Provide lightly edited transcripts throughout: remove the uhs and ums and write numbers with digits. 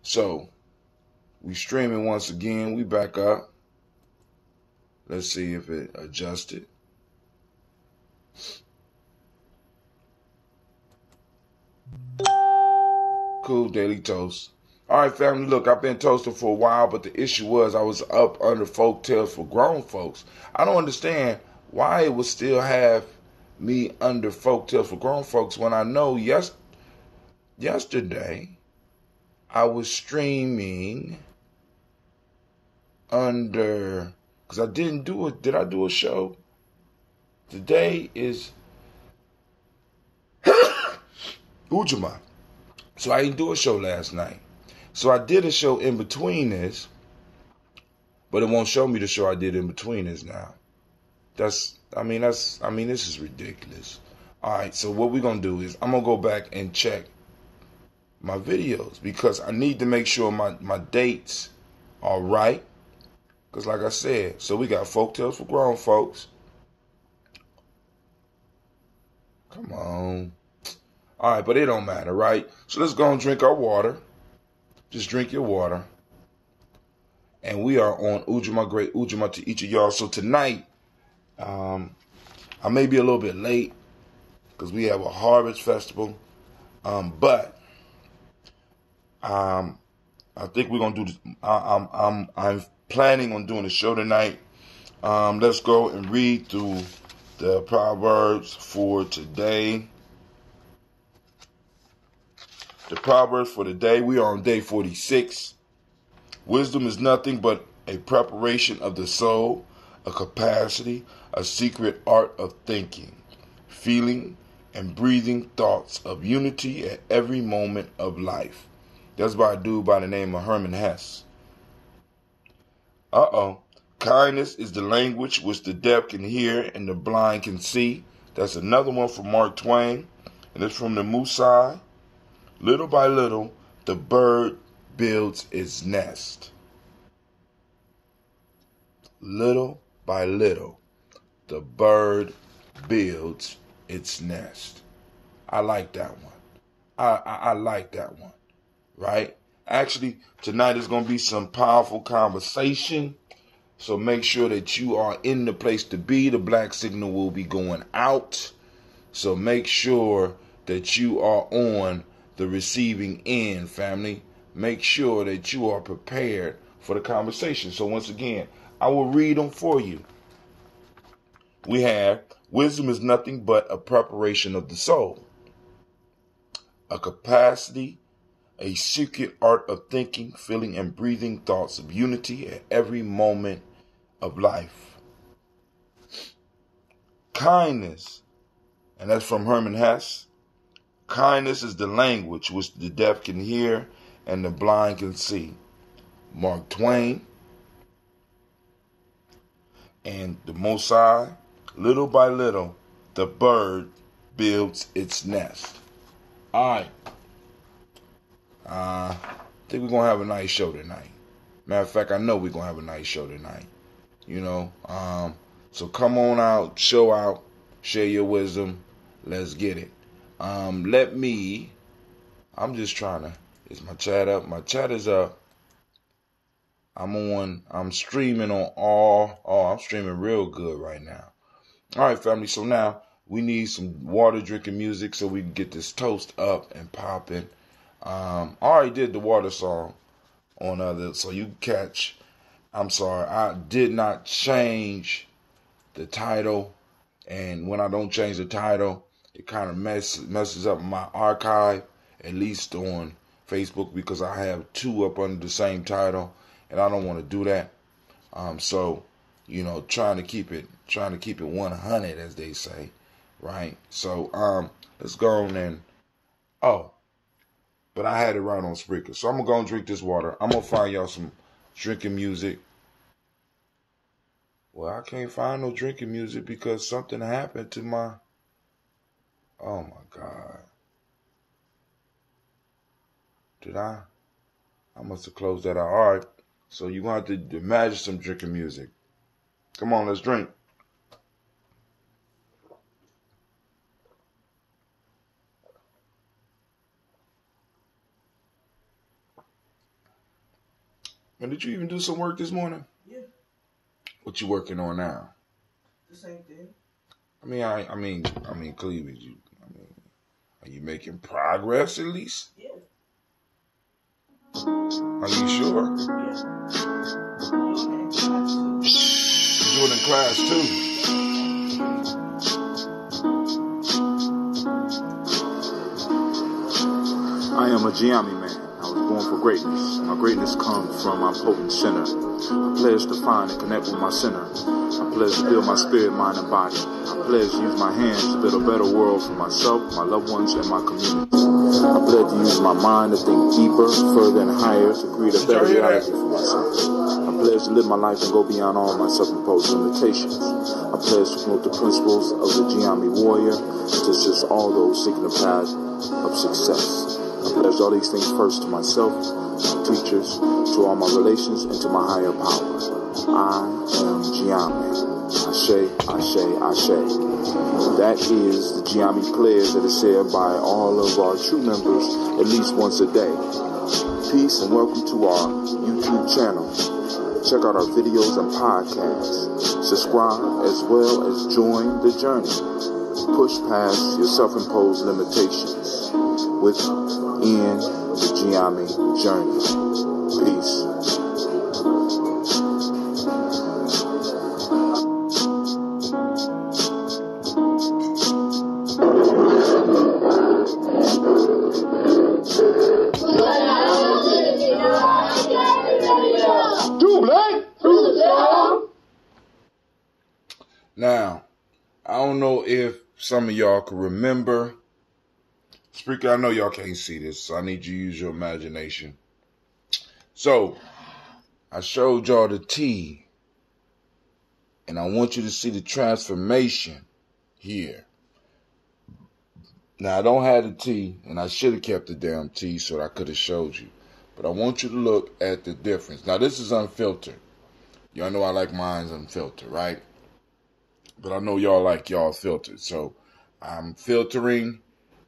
So we streaming once again. We back up. Let's see if it adjusted. Cool, Daily Toast. All right, family, look, I've been toasting for a while, but the issue was I was up under folk tales for grown folks. I don't understand why it would still have me under folk tales for grown folks when I know yesterday I was streaming under, because I didn't do it. Did I do a show? Today is Ujamaa. So I didn't do a show last night. So I did a show in between this, but it won't show me the show I did in between this now. This is ridiculous. All right, so what we're going to do is I'm going to go back and check my videos because I need to make sure my dates are right. Because like I said, so we got folk tales for grown folks. Come on. All right, but it don't matter, right? So let's go and drink our water. Just drink your water. And we are on Ujamaa, great Ujamaa to each of y'all. So tonight, I may be a little bit late because we have a harvest festival. But I think we're gonna do this. I'm planning on doing a show tonight. Let's go and read through the Proverbs for today. The Proverbs for the day. We are on day 46. Wisdom is nothing but a preparation of the soul, a capacity, a secret art of thinking, feeling, and breathing thoughts of unity at every moment of life. That's by a dude by the name of Herman Hesse. Kindness is the language which the deaf can hear and the blind can see. That's another one from Mark Twain. And it's from the Musai. Little by little, the bird builds its nest. Little by little, the bird builds its nest. I like that one. I like that one, right? Actually, tonight is going to be some powerful conversation. So make sure that you are in the place to be. The black signal will be going out. So make sure that you are on the receiving end, family. Make sure that you are prepared for the conversation. So once again, I will read them for you. We have, wisdom is nothing but a preparation of the soul, a capacity, a secret art of thinking, feeling, and breathing thoughts of unity at every moment of life. Kindness, and that's from Herman Hesse. Kindness is the language which the deaf can hear and the blind can see. Mark Twain. And the Mosai, little by little, the bird builds its nest. All right. I think we're going to have a nice show tonight. Matter of fact, I know we're going to have a nice show tonight. So come on out, show out, share your wisdom. Let's get it. I'm just trying to, is my chat up? My chat is up. I'm streaming on I'm streaming real good right now. All right, family. So now we need some water drinking music so we can get this toast up and popping. I already did the water song on so you catch. I'm sorry, I did not change the title, and when I don't change the title, it kind of messes up my archive, at least on Facebook, because I have two up under the same title, and I don't want to do that. So, trying to keep it 100, as they say, right? So, let's go on and, but I had it right on Spreaker. So I'm going to go and drink this water. I'm going to find y'all some drinking music. Well, I can't find no drinking music because something happened to my, oh my God. Did I must have closed that out. All right. So you're going to have to imagine some drinking music. Come on, let's drink. And did you even do some work this morning? Yeah. What you working on now? The same thing. I mean, cleavage. Are you making progress at least? Yeah. Are you sure? Yeah. I'm doing it in class too. You're doing it in class too. I am a Ujamaa man. I was born for greatness. My greatness comes from my potent center. I pledge to find and connect with my center. I pledge to build my spirit, mind, and body. I pledge to use my hands to build a better world for myself, my loved ones, and my community. I pledge to use my mind to think deeper, further, and higher to create a better reality for myself. I pledge to live my life and go beyond all my self-imposed limitations. I pledge to promote the principles of the Ujamaa warrior and to assist all those seeking the path of success. I pledge all these things first to myself, my teachers, to all my relations, and to my higher power. I am Ujamaa. Ashe, Ashe, Ashe. That is the Ujamaa pledge that is said by all of our true members at least once a day. Peace and welcome to our YouTube channel. Check out our videos and podcasts. Subscribe as well as join the journey. Push past your self-imposed limitations within the Ujamaa journey. Peace. Now, I don't know if some of y'all can remember. Speaker, I know y'all can't see this, so I need you to use your imagination. So, I showed y'all the T, and I want you to see the transformation here. Now, I don't have the T, and I should have kept the damn T so that I could have showed you. But I want you to look at the difference. Now, this is unfiltered. Y'all know I like mine unfiltered, right? But I know y'all like y'all filtered. So, I'm filtering,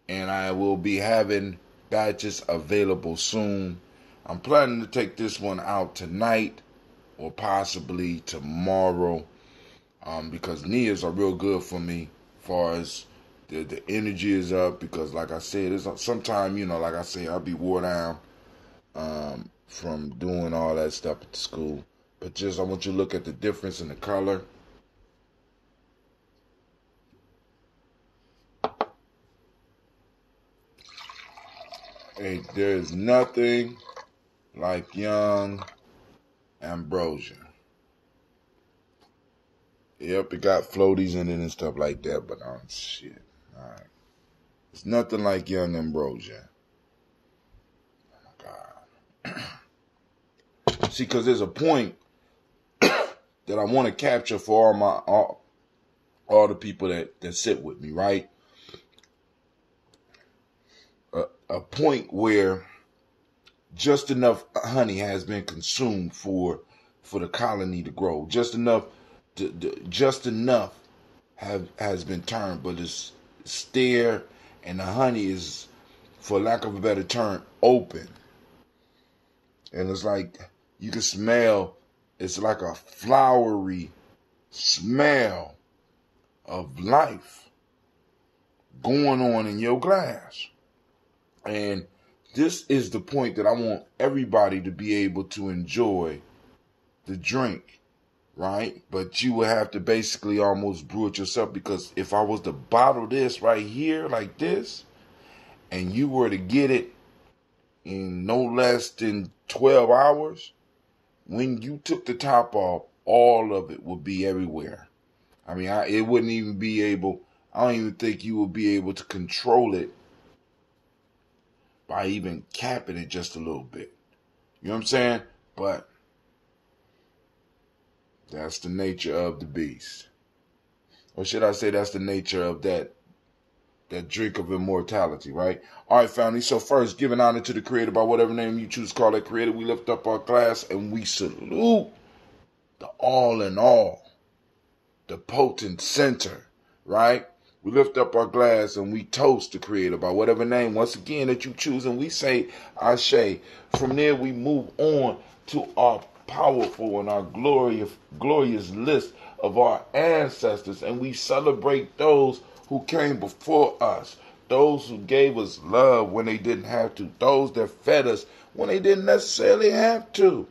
and I will be having batches available soon. I'm planning to take this one out tonight or possibly tomorrow, because Nias are real good for me as far as the energy is up, because like I said, it's sometimes, like I say, I'll be wore down from doing all that stuff at the school. But just I want you to look at the difference in the color. Hey, there's nothing like young ambrosia. Yep, it got floaties in it and stuff like that, but shit. Alright. It's nothing like young ambrosia. Oh my God. See, because there's a point that I want to capture for all the people that sit with me, right? A point where just enough honey has been consumed for the colony to grow. Just enough has been turned, but it's there, and the honey is, for lack of a better term, open. And it's like you can smell, it's like a flowery smell of life going on in your glass. And this is the point that I want everybody to be able to enjoy the drink, right? But you would have to basically almost brew it yourself, because if I was to bottle this right here like this, and you were to get it in no less than 12 hours, when you took the top off, all of it would be everywhere. I mean, it wouldn't even be able, I don't even think you would be able to control it by even capping it just a little bit. You know what I'm saying? But that's the nature of the beast. Or should I say that's the nature of that drink of immortality, right? All right, family. So first, giving honor to the Creator by whatever name you choose to call that Creator. We lift up our glass and we salute the all in all, the potent center, right? We lift up our glass and we toast the Creator by whatever name, once again, that you choose, and we say, Ashe. From there, we move on to our powerful and our glorious list of our ancestors, and we celebrate those who came before us, those who gave us love when they didn't have to, those that fed us when they didn't necessarily have to.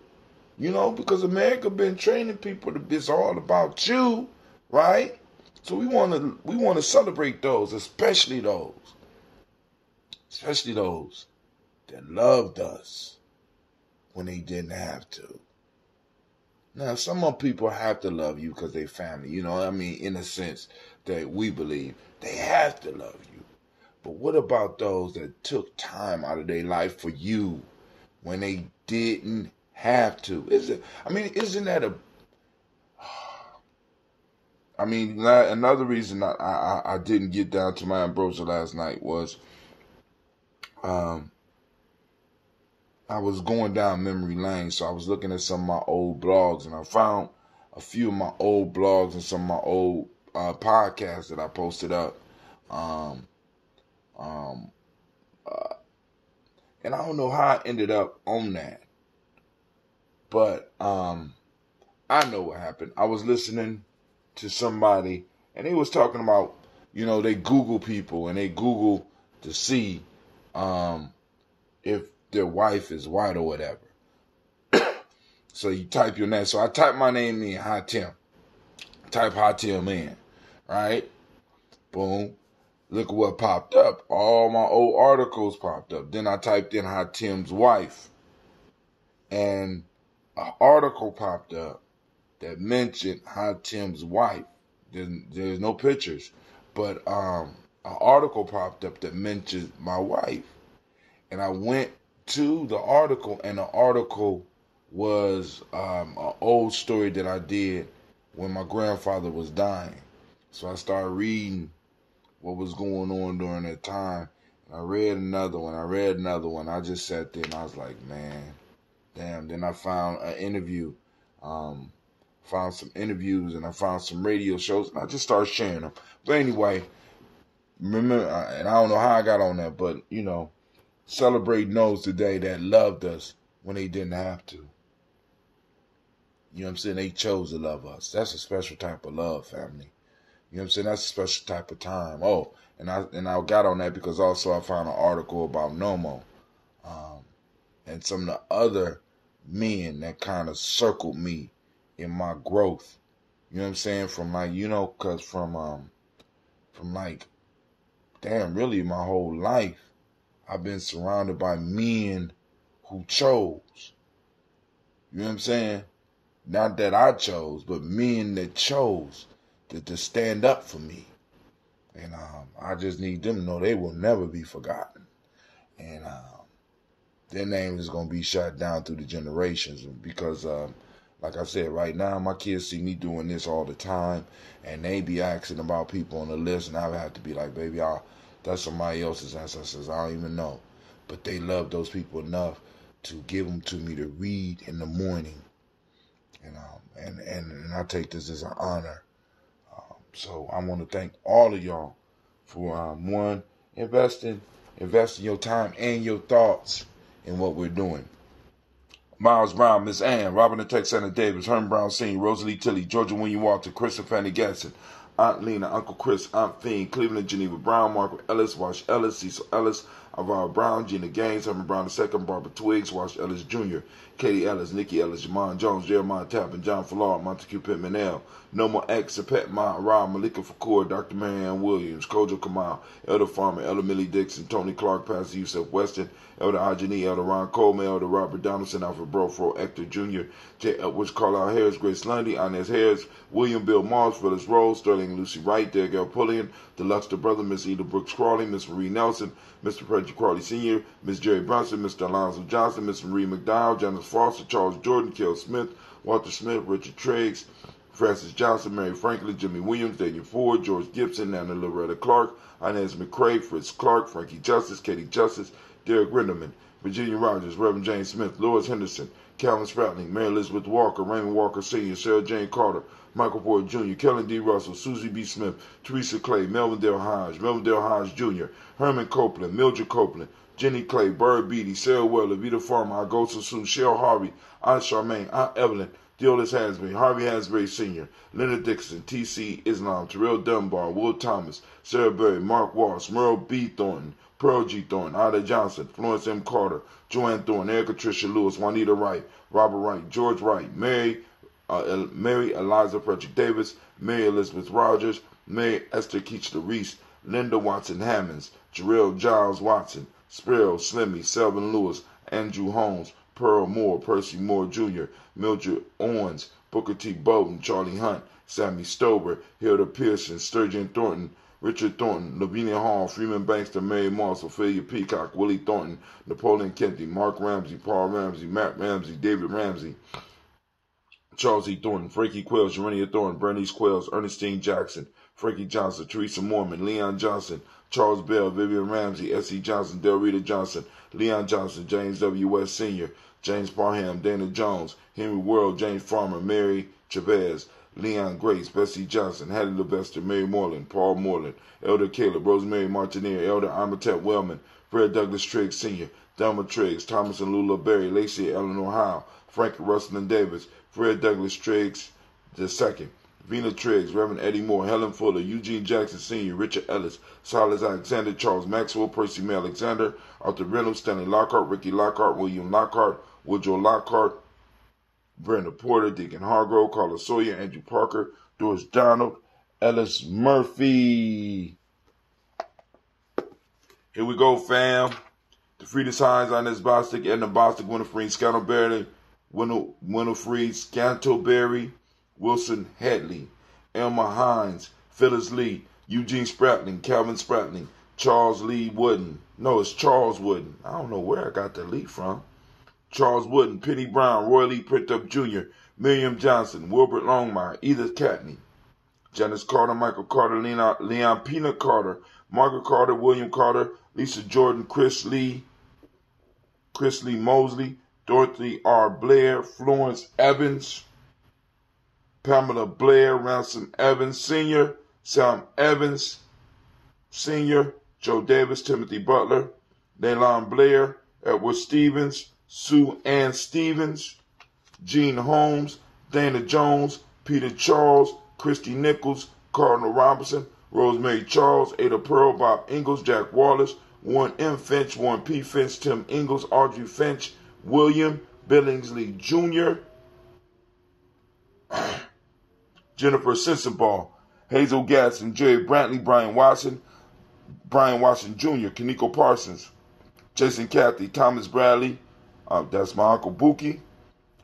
You know, because America been training people to be all about you, right? So we want to celebrate those, especially those that loved us when they didn't have to. Now, some people have to love you because they're family, you know what I mean, in a sense that we believe they have to love you. But what about those that took time out of their life for you when they didn't have to? Isn't that a... another reason I didn't get down to my ambrosia last night was I was going down memory lane, so I was looking at some of my old blogs, and I found a few of my old blogs and some of my old podcasts that I posted up. And I don't know how I ended up on that, but I know what happened. I was listening to somebody, and they was talking about, they Google people, and they Google to see if their wife is white or whatever. So you type your name. So I type my name in, Hatim. Type Hatim in, right? Boom. Look at what popped up. All my old articles popped up. Then I typed in Hatim's wife, and an article popped up that mentioned Hatim's wife. There's no pictures, but an article popped up that mentioned my wife. And I went to the article, and the article was an old story that I did when my grandfather was dying. So I started reading what was going on during that time. And I read another one. I just sat there and I was like, man, damn. Then I found an interview, found some interviews, and I found some radio shows, and I just started sharing them. But anyway, remember, and I don't know how I got on that, but, celebrate those today that loved us when they didn't have to. You know what I'm saying? They chose to love us. That's a special type of love, family. You know what I'm saying? That's a special type of time. Oh, and I got on that because also I found an article about Nomo, and some of the other men that kind of circled me in my growth. You know what I'm saying? From really my whole life, I've been surrounded by men who chose. You know what I'm saying? Not that I chose, but men that chose to stand up for me. And I just need them to know they will never be forgotten. And their name is going to be shot down through the generations. Because, like I said, right now, my kids see me doing this all the time. And they be asking about people on the list. And I would have to be like, baby, that's somebody else's ancestors. I don't even know. But they love those people enough to give them to me to read in the morning. And I take this as an honor. So I want to thank all of y'all for, one, investing your time and your thoughts in what we're doing. Miles Brown, Miss Ann, Robin the Texana Davis, Herman Brown Sr., Rosalie Tilley, Georgia William Walter, Chris and Fanny Gatson, Aunt Lena, Uncle Chris, Aunt Fiend, Cleveland Geneva Brown, Margaret Ellis, Wash Ellis, Cecil Ellis, Alvaro Brown, Gina Gaines, Herman Brown II, Barbara Twiggs, Wash Ellis Jr., Katie Ellis, Nikki Ellis, Jamon Jones, Jeremiah Tappan, John Fallard, Montague Pittman L, Noma X, Pet Ma, Rob, Malika Fakour, Dr. Marianne Williams, Kojo Kamal, Elder Farmer, Elder Millie Dixon, Tony Clark, Pastor Yusef Weston, Elder Ajani, Elder Ron Coleman, Elder Robert Donaldson, Alfred Brofro, Hector Jr., J. Edwards, Carlisle Harris, Grace Lundy, Inez Harris, William Bill Mars, Phyllis Rose, Sterling Lucy Wright, Derek Pullian, Deluxe the Brother, Miss Eda Brooks Crawley, Miss Marie Nelson, Mr. Frederick Crawley Sr., Miss Jerry Brunson, Mr. Alonzo Johnson, Miss Marie McDowell, Janice Foster, Charles Jordan, Kel Smith, Walter Smith, Richard Triggs, Francis Johnson, Mary Franklin, Jimmy Williams, Daniel Ford, George Gibson, Nana Loretta Clark, Inez McCrae, Fritz Clark, Frankie Justice, Katie Justice, Derek Rinderman, Virginia Rogers, Reverend James Smith, Lois Henderson, Calvin Spratling, Mary Elizabeth Walker, Raymond Walker Sr., Sarah Jane Carter, Michael Porter Jr., Kellen D. Russell, Susie B. Smith, Teresa Clay, Melvin Dale Hodge Jr., Herman Copeland, Mildred Copeland, Jenny Clay, Bird Beatty, Sarah Weller, Vita Farmer, Augusta Sue, Cheryl Harvey, Aunt Charmaine, Aunt Evelyn, Deolis Hansberry, Harvey Hansberry Sr., Leonard Dixon, T.C. Islam, Terrell Dunbar, Will Thomas, Sarah Berry, Mark Walsh, Merle B. Thornton, Pearl G. Thornton, Ida Johnson, Florence M. Carter, Joanne Thornton, Erica Tricia Lewis, Juanita Wright, Robert Wright, George Wright, Mary Eliza Frederick Davis, Mary Elizabeth Rogers, Mary Esther Keachler Reese, Linda Watson Hammonds, Jarrell Giles Watson, Sparrow Slimmy, Selvin Lewis, Andrew Holmes, Pearl Moore, Percy Moore Jr., Mildred Owens, Booker T. Bowden, Charlie Hunt, Sammy Stover, Hilda Pearson, Sturgeon Thornton, Richard Thornton, Lavinia Hall, Freeman Bankston, Mary Moss, Ophelia Peacock, Willie Thornton, Napoleon Kennedy, Mark Ramsey, Paul Ramsey, Matt Ramsey, David Ramsey, Charles E. Thornton, Frankie Quells, Urania Thornton, Bernice Quells, Ernestine Jackson, Frankie Johnson, Teresa Mormon, Leon Johnson, Charles Bell, Vivian Ramsey, S.E. Johnson, Del Rita Johnson, Leon Johnson, James W. West Sr., James Parham, Dana Jones, Henry World, James Farmer, Mary Chavez, Leon Grace, Bessie Johnson, Hattie Levester, Mary Moreland, Paul Moreland, Elder Caleb, Rosemary Martineer, Elder Amatet Wellman, Fred Douglas Triggs Sr., Delma Triggs, Thomas and Lula Berry, Lacey Eleanor Howe, Frankie Russell and Davis, Fred Douglas Triggs II, Vina Triggs, Reverend Eddie Moore, Helen Fuller, Eugene Jackson Sr., Richard Ellis, Silas Alexander, Charles Maxwell, Percy May Alexander, Arthur Reynolds, Stanley Lockhart, Ricky Lockhart, William Lockhart, Woodrow Lockhart, Brenda Porter, Deacon Hargrove, Carla Sawyer, Andrew Parker, Doris Donald, Ellis Murphy. Here we go, fam. The Friedis Hines, Inez Bostic, Edna Bostic, Winifred Scantleberry, Winifred Scantleberry, Wilson Hadley, Elma Hines, Phyllis Lee, Eugene Spratling, Calvin Spratling, Charles Lee Wooden. No, it's Charles Wooden. I don't know where I got that Lee from. Charles Wooden, Penny Brown, Roy Lee Printup Jr., Miriam Johnson, Wilbert Longmire, Edith Catney, Janice Carter, Michael Carter, Leon Peanut Carter, Margaret Carter, William Carter, Lisa Jordan, Chris Lee Mosley, Dorothy R. Blair, Florence Evans, Pamela Blair, Ransom Evans Sr., Sam Evans Sr., Joe Davis, Timothy Butler, Leilon Blair, Edward Stevens, Sue Ann Stevens, Gene Holmes, Dana Jones, Peter Charles, Christy Nichols, Cardinal Robinson, Rosemary Charles, Ada Pearl, Bob Ingalls, Jack Wallace, Warren M. Finch, Warren P. Finch, Tim Ingalls, Audrey Finch, William Billingsley Jr., Jennifer Sensenball, Hazel Gasson, Jerry Brantley, Brian Watson Jr., Kaniko Parsons, Jason Cathy, Thomas Bradley, that's my Uncle Buki,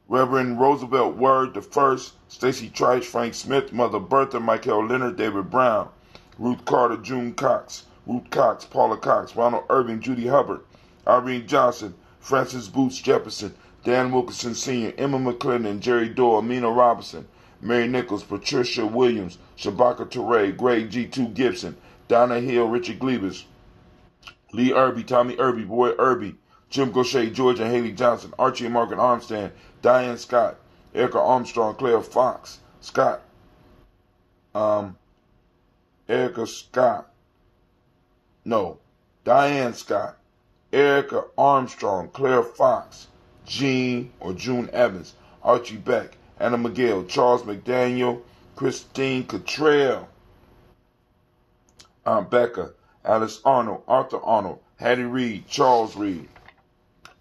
Reverend Roosevelt Word I, Stacy Trice, Frank Smith, Mother Bertha, Michael Leonard, David Brown, Ruth Carter, June Cox, Ruth Cox, Paula Cox, Ronald Irving, Judy Hubbard, Irene Johnson, Francis Boots Jefferson, Dan Wilkinson Sr., Emma McClendon, Jerry Doyle, Amina Robinson, Mary Nichols, Patricia Williams, Shabaka Toure, Greg G2 Gibson, Donna Hill, Richard Glebus, Lee Irby, Tommy Irby, Boy Irby, Jim Gaucher, George and Haley Johnson, Archie and Margaret Armstrong, Diane Scott, Erica Armstrong, Claire Fox, Diane Scott, Erica Armstrong, Claire Fox, June Evans, Archie Beck, Anna McGill, Charles McDaniel, Christine Cottrell, Becca, Alice Arnold, Arthur Arnold, Hattie Reed, Charles Reed,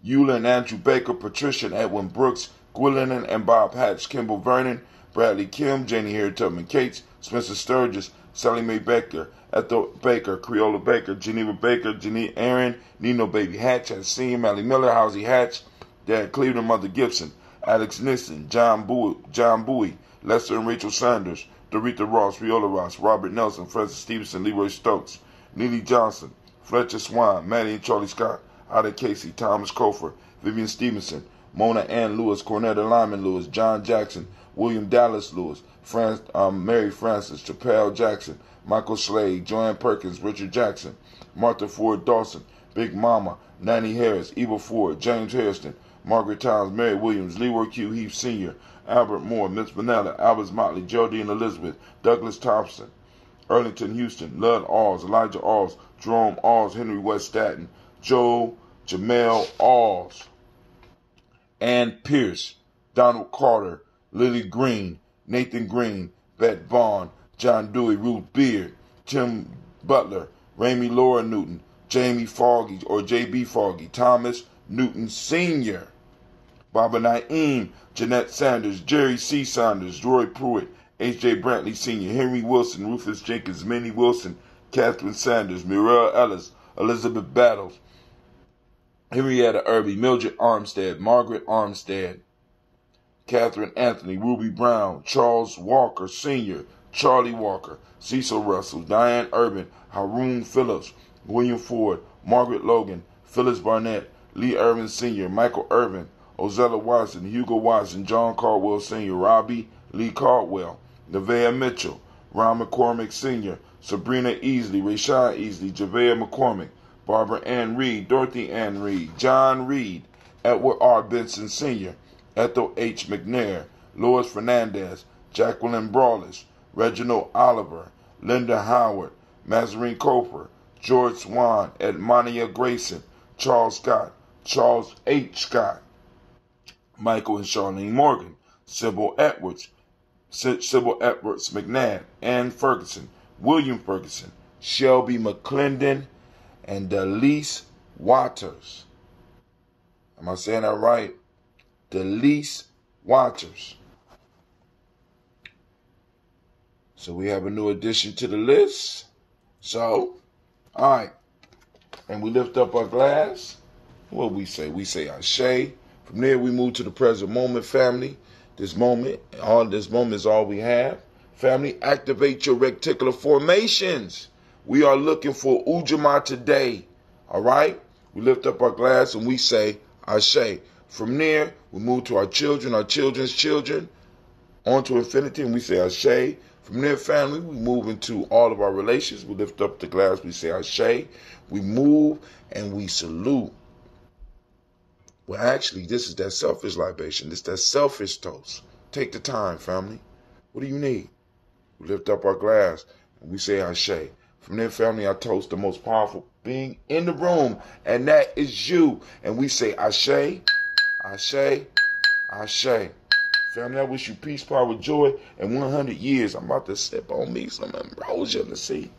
Eula and Andrew Baker, Patricia and Edwin Brooks, Gwillinan and Bob Hatch, Kimball Vernon, Bradley Kim, Janie Harry Tubman Cates, Spencer Sturgis, Sally Mae Baker, Ethel Baker, Creola Baker, Geneva Baker, Janine Aaron, Nino Baby Hatch, Hasim, Mally Miller, Housie Hatch, Dad Cleveland, Mother Gibson, Alex Nissen, John Bowie, Lester and Rachel Sanders, Dorita Ross, Viola Ross, Robert Nelson, Francis Stevenson, Leroy Stokes, Neely Johnson, Fletcher Swan, Maddie and Charlie Scott, Ada Casey, Thomas Cofer, Vivian Stevenson, Mona Ann Lewis, Cornetta Lyman Lewis, John Jackson, William Dallas Lewis, Mary Francis, Chappelle Jackson, Michael Slade, Joanne Perkins, Richard Jackson, Martha Ford Dawson, Big Mama, Nanny Harris, Eva Ford, James Harrison, Margaret Towns, Mary Williams, Leroy Q. Heath Sr., Albert Moore, Miss Vanella, Albert Motley, Geraldine Elizabeth, Douglas Thompson, Erlington Houston, Lud Alls, Elijah Alls, Jerome Alls, Henry West Staten, Joe Jamel Alls, Ann Pierce, Donald Carter, Lily Green, Nathan Green, Bette Vaughn, John Dewey, Ruth Beard, Tim Butler, Ramey Laura Newton, Jamie Foggy or J.B. Foggy, Thomas Newton Sr., Baba Naeem, Jeanette Sanders, Jerry C. Saunders, Roy Pruitt, H.J. Brantley Sr., Henry Wilson, Rufus Jenkins, Minnie Wilson, Catherine Sanders, Muriel Ellis, Elizabeth Battles, Henrietta Irby, Mildred Armstead, Margaret Armstead, Catherine Anthony, Ruby Brown, Charles Walker Sr., Charlie Walker, Cecil Russell, Diane Urban, Haroon Phillips, William Ford, Margaret Logan, Phyllis Barnett, Lee Irvin Sr., Michael Irvin, Ozella Watson, Hugo Watson, John Caldwell Sr., Robbie Lee Caldwell, Nevaeh Mitchell, Ron McCormick Sr., Sabrina Easley, Rashad Easley, Javea McCormick, Barbara Ann Reed, Dorothy Ann Reed, John Reed, Edward R. Benson Sr., Ethel H. McNair, Lois Fernandez, Jacqueline Brawless, Reginald Oliver, Linda Howard, Mazarine Coper, George Swan, Edmonia Grayson, Charles Scott, Charles H. Scott, Michael and Charlene Morgan, Sybil Edwards McNabb, Ann Ferguson, William Ferguson, Shelby McClendon, and Delise Waters. Am I saying that right? Delise Waters. So we have a new addition to the list. So, all right. And we lift up our glass. What we say? We say Ashe. From there we move to the present moment, family. This moment is all we have. Family, activate your reticular formations. We are looking for Ujamaa today. All right? We lift up our glass and we say Ashe. From there, we move to our children, our children's children, on to infinity, and we say Ashe. From there, family, we move into all of our relations. We lift up the glass, we say Ashe. We move and we salute. Well, actually, this is that selfish libation. This is that selfish toast. Take the time, family. What do you need? We lift up our glass and we say Ashe. From there, family, I toast the most powerful being in the room, and that is you. And we say Ashe, Ashe, Ashe. Family, I wish you peace, power, joy, and 100 years. I'm about to sip on me some ambrosia to see.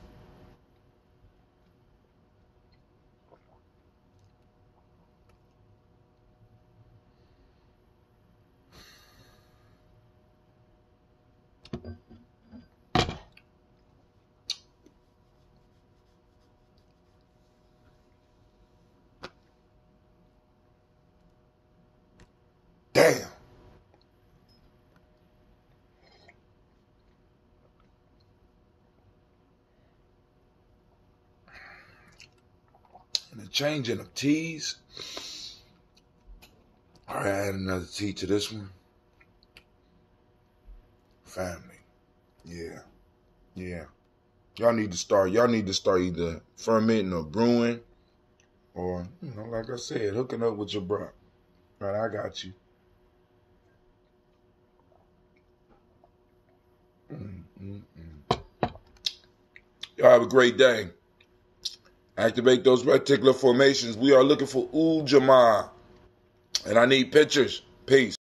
Damn. And the changing of teas. All right, add another tea to this one. Family. Yeah. Y'all need to start either fermenting or brewing or, like I said, hooking up with your bro. All right, I got you. Y'all have a great day. Activate those reticular formations. We are looking for Ujamaa. And I need pictures. Peace.